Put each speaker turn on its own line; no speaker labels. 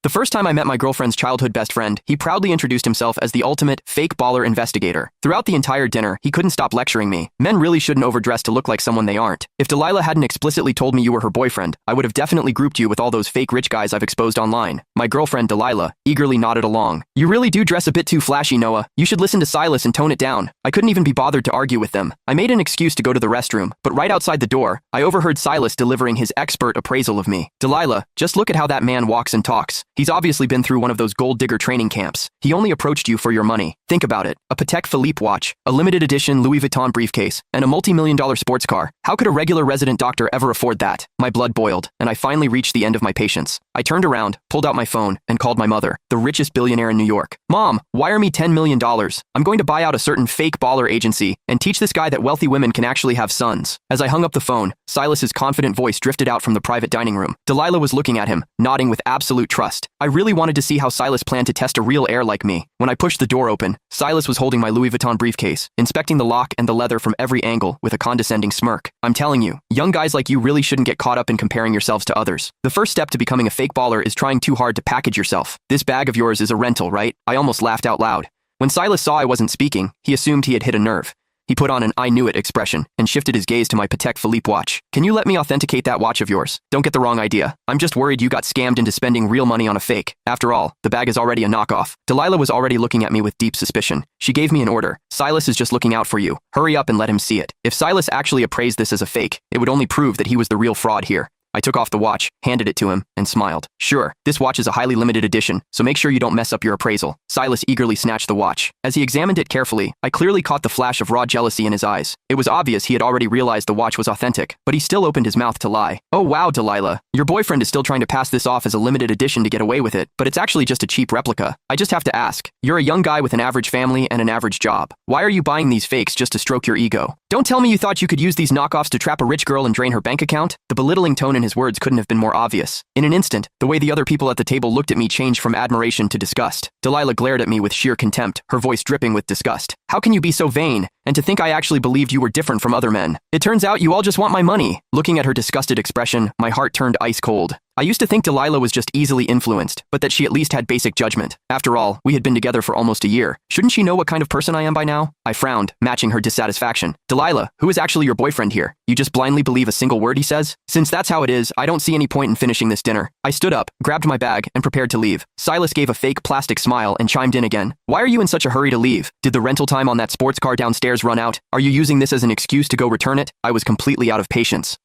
The first time I met my girlfriend's childhood best friend, he proudly introduced himself as the ultimate fake baller investigator. Throughout the entire dinner, he couldn't stop lecturing me. Men really shouldn't overdress to look like someone they aren't. If Delilah hadn't explicitly told me you were her boyfriend, I would have definitely grouped you with all those fake rich guys I've exposed online. My girlfriend, Delilah, eagerly nodded along. You really do dress a bit too flashy, Noah. You should listen to Silas and tone it down. I couldn't even be bothered to argue with them. I made an excuse to go to the restroom, but right outside the door, I overheard Silas delivering his expert appraisal of me. Delilah, just look at how that man walks and talks. He's obviously been through one of those gold digger training camps. He only approached you for your money. Think about it. A Patek Philippe watch, a limited edition Louis Vuitton briefcase, and a multi-million-dollar sports car. How could a regular resident doctor ever afford that? My blood boiled, and I finally reached the end of my patience. I turned around, pulled out my phone, and called my mother, the richest billionaire in New York. Mom, wire me $10 million. I'm going to buy out a certain fake baller agency and teach this guy that wealthy women can actually have sons. As I hung up the phone, Silas's confident voice drifted out from the private dining room. Delilah was looking at him, nodding with absolute trust. I really wanted to see how Silas planned to test a real heir like me. When I pushed the door open, Silas was holding my Louis Vuitton briefcase, inspecting the lock and the leather from every angle with a condescending smirk. I'm telling you, young guys like you really shouldn't get caught up in comparing yourselves to others. The first step to becoming a fake baller is trying too hard to package yourself. This bag of yours is a rental, right? I almost laughed out loud. When Silas saw I wasn't speaking, he assumed he had hit a nerve. He put on an "I knew it" expression and shifted his gaze to my Patek Philippe watch. Can you let me authenticate that watch of yours? Don't get the wrong idea. I'm just worried you got scammed into spending real money on a fake. After all, the bag is already a knockoff. Delilah was already looking at me with deep suspicion. She gave me an order. Silas is just looking out for you. Hurry up and let him see it. If Silas actually appraised this as a fake, it would only prove that he was the real fraud here. I took off the watch, handed it to him, and smiled. Sure, this watch is a highly limited edition, so make sure you don't mess up your appraisal. Silas eagerly snatched the watch. As he examined it carefully, I clearly caught the flash of raw jealousy in his eyes. It was obvious he had already realized the watch was authentic, but he still opened his mouth to lie. Oh wow, Delilah. Your boyfriend is still trying to pass this off as a limited edition to get away with it, but it's actually just a cheap replica. I just have to ask. You're a young guy with an average family and an average job. Why are you buying these fakes just to stroke your ego? Don't tell me you thought you could use these knockoffs to trap a rich girl and drain her bank account? The belittling tone in his words couldn't have been more obvious. In an instant, the way the other people at the table looked at me changed from admiration to disgust. Delilah glared at me with sheer contempt, her voice dripping with disgust. How can you be so vain? And to think I actually believed you were different from other men. It turns out you all just want my money. Looking at her disgusted expression, my heart turned ice cold. I used to think Delilah was just easily influenced, but that she at least had basic judgment. After all, we had been together for almost a year. Shouldn't she know what kind of person I am by now? I frowned, matching her dissatisfaction. Delilah, who is actually your boyfriend here? You just blindly believe a single word he says? Since that's how it is, I don't see any point in finishing this dinner. I stood up, grabbed my bag, and prepared to leave. Silas gave a fake plastic smile and chimed in again. Why are you in such a hurry to leave? Did the rental time on that sports car downstairs run out? Are you using this as an excuse to go return it? I was completely out of patience.